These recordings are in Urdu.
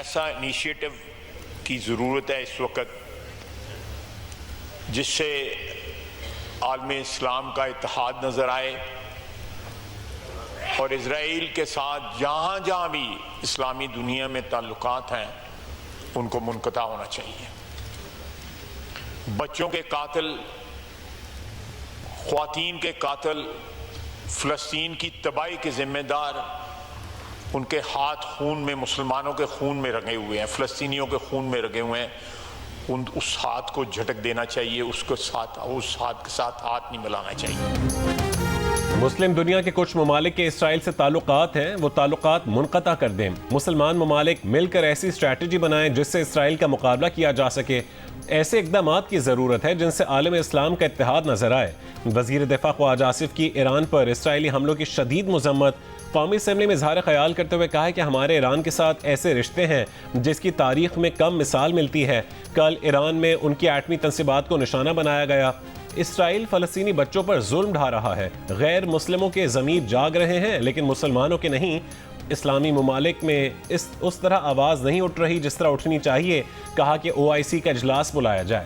ایسا انیشیٹو کی ضرورت ہے اس وقت جس سے عالم اسلام کا اتحاد نظر آئے اور اسرائیل کے ساتھ جہاں جہاں بھی اسلامی دنیا میں تعلقات ہیں ان کو منقطع ہونا چاہیے. بچوں کے قاتل، خواتین کے قاتل، فلسطین کی تباہی کے ذمہ دار، ان کے ہاتھ خون میں، مسلمانوں کے خون میں رنگے ہوئے ہیں، فلسطینیوں کے خون میں رنگے ہوئے ہیں. اس ہاتھ کو جھٹک دینا چاہیے، اس ہاتھ کے ساتھ ہاتھ نہیں ملانا چاہیے. مسلم دنیا کے کچھ ممالک کے اسرائیل سے تعلقات ہیں، وہ تعلقات منقطع کر دیں. مسلمان ممالک مل کر ایسی اسٹریٹجی بنائیں جس سے اسرائیل کا مقابلہ کیا جا سکے. ایسے اقدامات کی ضرورت ہے جن سے عالم اسلام کا اتحاد نظر آئے. وزیر دفاع خواجہ آصف کی ایران پر اسرائیلی حملوں کی شدید مذمت. قومی اسمبلی میں اظہار خیال کرتے ہوئے کہا کہ ہمارے ایران کے ساتھ ایسے رشتے ہیں جس کی تاریخ میں کم مثال ملتی ہے. کل ایران میں ان کی ایٹمی تنصیبات کو نشانہ بنایا گیا. اسرائیل فلسطینی بچوں پر ظلم ڈھا رہا ہے. غیر مسلموں کے ضمیر جاگ رہے ہیں لیکن مسلمانوں کے نہیں. اسلامی ممالک میں اس طرح آواز نہیں اٹھ رہی جس طرح اٹھنی چاہیے. کہا کہ OIC کا اجلاس بلایا جائے.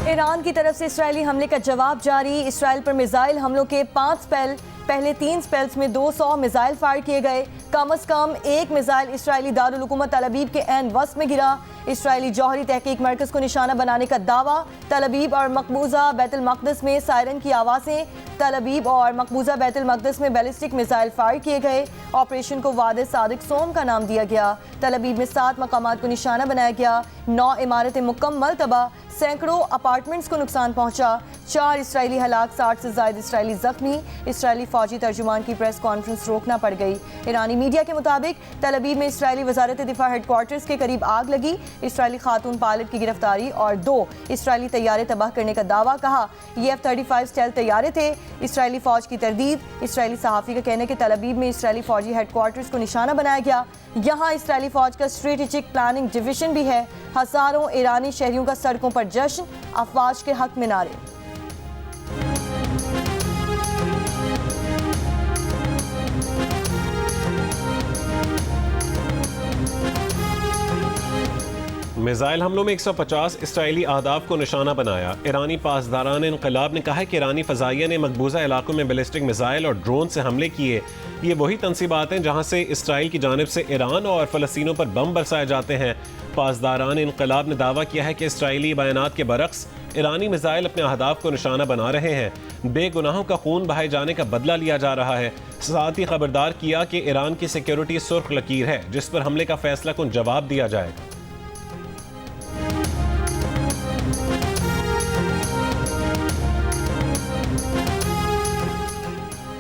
ایران کی طرف سے اسرائیلی حملے کا جواب جاری. اسرائیل پر میزائل حملوں کے 5 پہلے 3 سپیلز میں 200 میزائل فائر کیے گئے. کم از کم ایک میزائل اسرائیلی دارالحکومت تل ابیب کے عین وسط میں گرا. اسرائیلی جوہری تحقیق مرکز کو نشانہ بنانے کا دعویٰ. تل ابیب اور مقبوضہ بیت المقدس میں سائرن کی آوازیں. تل ابیب اور مقبوضہ بیت المقدس میں بیلسٹک میزائل فائر کیے گئے. آپریشن کو وعد صادق سوم کا نام دیا گیا. تل ابیب میں 7 مقامات کو نشانہ بنایا گیا. 9 عمارتیں مکمل تباہ. سینکڑوں اپارٹمنٹس کو نقصان پہنچا. 4 اسرائیلی ہلاک، 60 سے زائد اسرائیلی زخمی. اسرائیلی فوجی ترجمان کی پریس کانفرنس روکنا پڑ گئی. ایرانی میڈیا کے مطابق تل ابیب میں اسرائیلی وزارت دفاع ہیڈ کوارٹرز کے قریب آگ لگی. اسرائیلی خاتون پائلٹ کی گرفتاری اور 2 اسرائیلی طیارے تباہ کرنے کا دعویٰ. کہا یہ F-35 اسٹیلتھ طیارے تھے. اسرائیلی فوج کی تردید. اسرائیلی صحافی کا کہنا ہے کہ تل ابیب میں اسرائیلی فوجی ہیڈ کوارٹرز کو نشانہ بنایا گیا. یہاں اسرائیلی فوج کا اسٹریٹجک پلاننگ ڈویژن بھی ہے. ہزاروں ایرانی شہریوں کا سڑکوں پر جشن. افواج کے حق میں نعرے. میزائل حملوں میں 150 اسرائیلی اہداف کو نشانہ بنایا. ایرانی پاسداران انقلاب نے کہا ہے کہ ایرانی فضائیہ نے مقبوضہ علاقوں میں بیلسٹک میزائل اور ڈرون سے حملے کیے. یہ وہی تنصیبات ہیں جہاں سے اسرائیل کی جانب سے ایران اور فلسطینیوں پر بم برسائے جاتے ہیں. پاسداران انقلاب نے دعویٰ کیا ہے کہ اسرائیلی بیانات کے برعکس ایرانی میزائل اپنے اہداف کو نشانہ بنا رہے ہیں. بے گناہوں کا خون بہائے جانے کا بدلہ لیا جا رہا ہے. ساتھ ہی خبردار کیا کہ ایران کی سیکیورٹی سرخ لکیر ہے جس پر حملے کا فیصلہ کن جواب دیا جائے.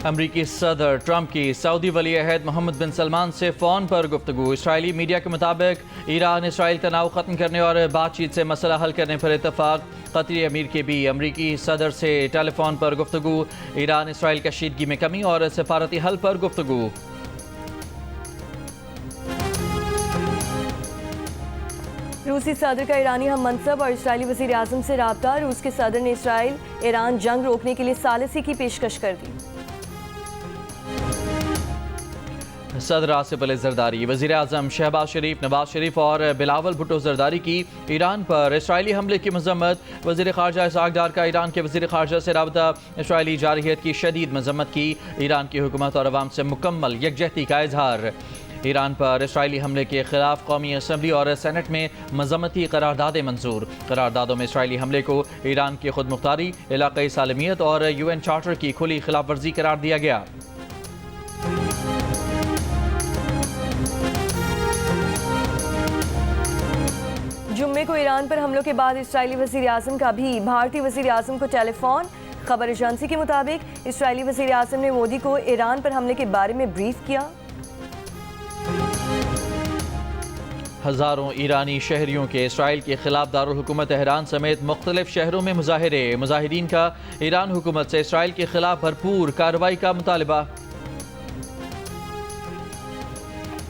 امریکی صدر ٹرمپ کی سعودی ولی عہد محمد بن سلمان سے فون پر گفتگو. اسرائیلی میڈیا کے مطابق ایران اسرائیل تناؤ ختم کرنے اور بات چیت سے مسئلہ حل کرنے پر اتفاق. قطری امیر کے بھی امریکی صدر سے ٹیلی فون پر گفتگو. ایران اسرائیل کشیدگی میں کمی اور سفارتی حل پر گفتگو. روسی صدر کا ایرانی ہم منصب اور اسرائیلی وزیر اعظم سے رابطہ. روس کے صدر نے اسرائیل ایران جنگ روکنے کے لیے ثالثی کی پیشکش کر دی. صدر آصف علی زرداری، وزیر اعظم شہباز شریف، نواز شریف اور بلاول بھٹو زرداری کی ایران پر اسرائیلی حملے کی مذمت. وزیر خارجہ اسحاق ڈار کا ایران کے وزیر خارجہ سے رابطہ. اسرائیلی جارحیت کی شدید مذمت کی. ایران کی حکومت اور عوام سے مکمل یکجہتی کا اظہار. ایران پر اسرائیلی حملے کے خلاف قومی اسمبلی اور سینٹ میں مذمتی قراردادیں منظور. قراردادوں میں اسرائیلی حملے کو ایران کی خود مختاری، علاقائی سالمیت اور UN چارٹر کی کھلی خلاف ورزی قرار دیا گیا. جمعے کو ایران پر حملوں کے بعد اسرائیلی وزیر اعظم کا بھی بھارتی وزیر اعظم کو ٹیلی فون. خبر ایجنسی کے مطابق اسرائیلی وزیر اعظم نے مودی کو ایران پر حملے کے بارے میں بریف کیا. ہزاروں ایرانی شہریوں کے اسرائیل کے خلاف دارالحکومت تہران سمیت مختلف شہروں میں مظاہرے. مظاہرین کا ایران حکومت سے اسرائیل کے خلاف بھرپور کارروائی کا مطالبہ.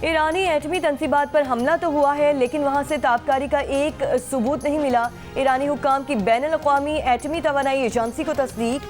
ایرانی ایٹمی تنصیبات پر حملہ تو ہوا ہے لیکن وہاں سے تابکاری کا ایک ثبوت نہیں ملا. ایرانی حکام کی بین الاقوامی ایٹمی توانائی ایجنسی کو تصدیق.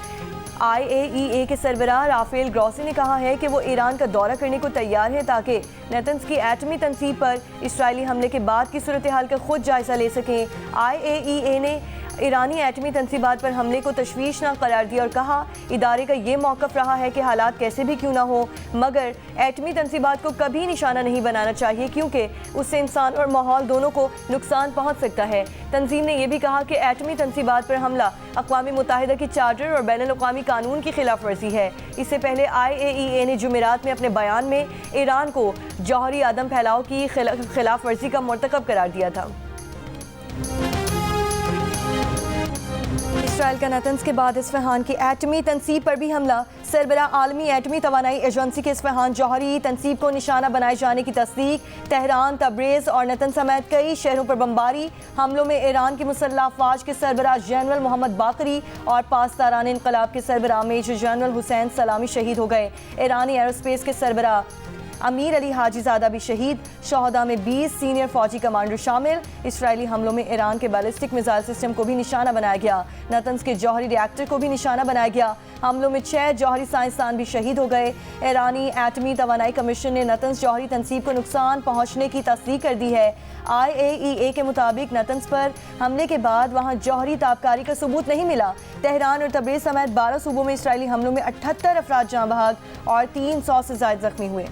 IAEA کے سربراہ رافیل گروسی نے کہا ہے کہ وہ ایران کا دورہ کرنے کو تیار ہے تاکہ نیتنز کی ایٹمی تنصیب پر اسرائیلی حملے کے بعد کی صورتحال کا خود جائزہ لے سکیں۔ IAEA نے ایرانی ایٹمی تنصیبات پر حملے کو تشویشناک قرار دیا اور کہا ادارے کا یہ موقف رہا ہے کہ حالات کیسے بھی کیوں نہ ہو مگر ایٹمی تنصیبات کو کبھی نشانہ نہیں بنانا چاہیے کیونکہ اس سے انسان اور ماحول دونوں کو نقصان پہنچ سکتا ہے۔ تنظیم نے یہ بھی کہا کہ ایٹمی تنصیبات پر حملہ اقوام متحدہ کی چارٹر اور بین الاقوامی قانون کی خلاف ورزی ہے۔ اس سے پہلے IAEA نے جمعرات میں اپنے بیان میں ایران کو جوہری عدم پھیلاؤ کی خلاف ورزی کا مرتکب قرار دیا تھا۔ اسرائیل کا نیتنز کے بعد اصفہان کی ایٹمی تنصیب پر بھی حملہ۔ سربراہ عالمی ایٹمی توانائی ایجنسی کے اصفہان جوہری تنصیب کو نشانہ بنائے جانے کی تصدیق۔ تہران، تبریز اور نتن سمیت کئی شہروں پر بمباری۔ حملوں میں ایران کی مسلح افواج کے سربراہ جنرل محمد باقری اور پاسداران انقلاب کے سربراہ میجر جنرل حسین سلامی شہید ہو گئے۔ ایرانی ایروسپیس کے سربراہ امیر علی حاجی زادہ بھی شہید۔ شہداء میں 20 سینئر فوجی کمانڈر شامل۔ اسرائیلی حملوں میں ایران کے بیلسٹک میزائل سسٹم کو بھی نشانہ بنایا گیا۔ نتنز کے جوہری ری ایکٹر کو بھی نشانہ بنایا گیا۔ حملوں میں 6 جوہری سائنسدان بھی شہید ہو گئے۔ ایرانی ایٹمی توانائی کمیشن نے نتنز جوہری تنصیب کو نقصان پہنچنے کی تصدیق کر دی ہے۔ IAEA کے مطابق نتنز پر حملے کے بعد وہاں جوہری تابکاری کا ثبوت نہیں ملا۔ تہران اور تبریز سمیت 12 صوبوں میں اسرائیلی حملوں میں 78 افراد جاں بحق اور 300 سے زائد زخمی ہوئے۔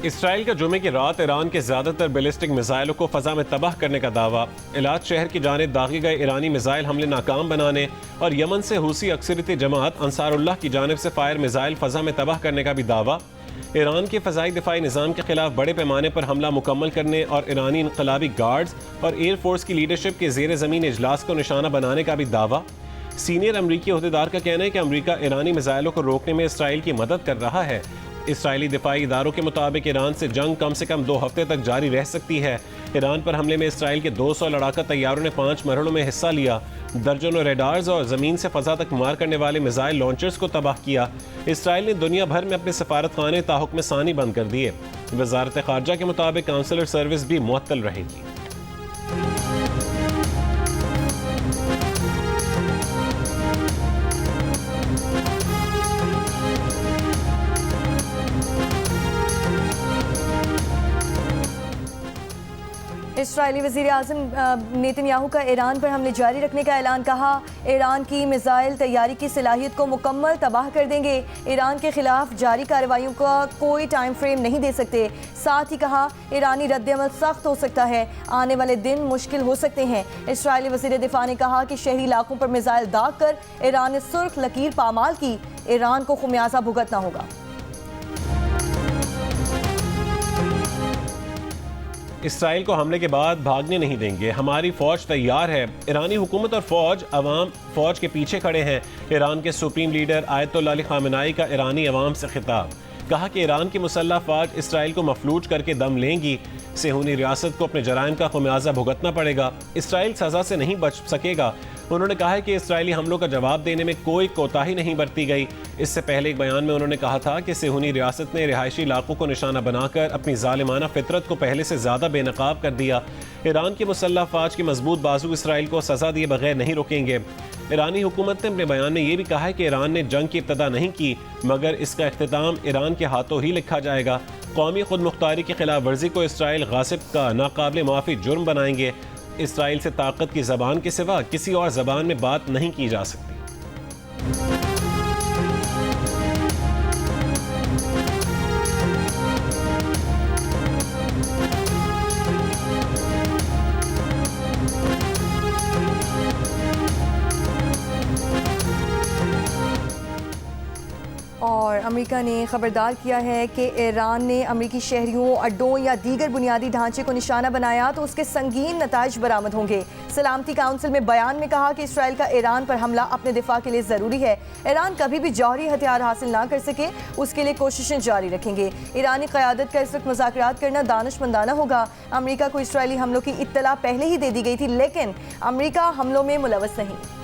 اسرائیل کا جمعے کی رات ایران کے زیادہ تر بیلسٹک میزائلوں کو فضا میں تباہ کرنے کا دعویٰ۔ ایلات شہر کی جانب داغے گئے ایرانی میزائل حملے ناکام بنانے اور یمن سے حوثی اکثریتی جماعت انصار اللہ کی جانب سے فائر میزائل فضا میں تباہ کرنے کا بھی دعویٰ۔ ایران کے فضائی دفاعی نظام کے خلاف بڑے پیمانے پر حملہ مکمل کرنے اور ایرانی انقلابی گارڈز اور ایئر فورس کی لیڈرشپ کے زیر زمین اجلاس کو نشانہ بنانے کا بھی دعویٰ۔ سینئر امریکی عہدیدار کا کہنا ہے کہ امریکہ ایرانی میزائلوں کو روکنے میں اسرائیل کی مدد کر رہا ہے۔ اسرائیلی دفاعی اداروں کے مطابق ایران سے جنگ کم سے کم 2 ہفتے تک جاری رہ سکتی ہے۔ ایران پر حملے میں اسرائیل کے 200 لڑاکا طیاروں نے 5 مرحلوں میں حصہ لیا۔ درجنوں ریڈارز اور زمین سے فضا تک مار کرنے والے میزائل لانچرز کو تباہ کیا۔ اسرائیل نے دنیا بھر میں اپنے سفارت خانے تاحکم ثانی بند کر دیے۔ وزارت خارجہ کے مطابق کانسلر سروس بھی معطل رہے گی۔ اسرائیلی وزیر اعظم نیتن یاہو کا ایران پر حملے جاری رکھنے کا اعلان۔ کہا ایران کی میزائل تیاری کی صلاحیت کو مکمل تباہ کر دیں گے۔ ایران کے خلاف جاری کارروائیوں کا کوئی ٹائم فریم نہیں دے سکتے۔ ساتھ ہی کہا ایرانی رد عمل سخت ہو سکتا ہے، آنے والے دن مشکل ہو سکتے ہیں۔ اسرائیلی وزیر دفاع نے کہا کہ شہری علاقوں پر میزائل داغ کر ایران نے سرخ لکیر پامال کی، ایران کو خمیازہ بھگتنا ہوگا۔ اسرائیل کو حملے کے بعد بھاگنے نہیں دیں گے، ہماری فوج تیار ہے۔ ایرانی حکومت اور عوام فوج کے پیچھے کھڑے ہیں۔ ایران کے سپریم لیڈر آیت اللہ علی خامنائی کا ایرانی عوام سے خطاب۔ کہا کہ ایران کی مسلح افواج اسرائیل کو مفلوج کر کے دم لیں گی۔ صہیونی ریاست کو اپنے جرائم کا خمیازہ بھگتنا پڑے گا۔ اسرائیل سزا سے نہیں بچ سکے گا۔ انہوں نے کہا کہ اسرائیلی حملوں کا جواب دینے میں کوئی کوتاہی نہیں برتی گئی۔ اس سے پہلے ایک بیان میں انہوں نے کہا تھا کہ صہیونی ریاست نے رہائشی علاقوں کو نشانہ بنا کر اپنی ظالمانہ فطرت کو پہلے سے زیادہ بے نقاب کر دیا۔ ایران کی مسلح افواج کی مضبوط بازو اسرائیل کو سزا دیے بغیر نہیں روکیں گے۔ ایرانی حکومت نے اپنے بیان میں یہ بھی کہا ہے کہ ایران نے جنگ کی ابتدا نہیں کی، مگر اس کا اختتام ایران کے ہاتھوں ہی لکھا جائے گا۔ قومی خود مختاری کی خلاف ورزی کو اسرائیل غاصب کا ناقابل معافی جرم بنائیں گے۔ اسرائیل سے طاقت کی زبان کے سوا کسی اور زبان میں بات نہیں کی جا سکتی۔ اور امریکہ نے خبردار کیا ہے کہ ایران نے امریکی شہریوں، اڈوں یا دیگر بنیادی ڈھانچے کو نشانہ بنایا تو اس کے سنگین نتائج برآمد ہوں گے۔ سلامتی کونسل میں بیان میں کہا کہ اسرائیل کا ایران پر حملہ اپنے دفاع کے لیے ضروری ہے۔ ایران کبھی بھی جوہری ہتھیار حاصل نہ کر سکے، اس کے لیے کوششیں جاری رکھیں گے۔ ایرانی قیادت کا اس وقت مذاکرات کرنا دانشمندانہ ہوگا۔ امریکہ کو اسرائیلی حملوں کی اطلاع پہلے ہی دے دی گئی تھی، لیکن امریکہ حملوں میں ملوث نہیں۔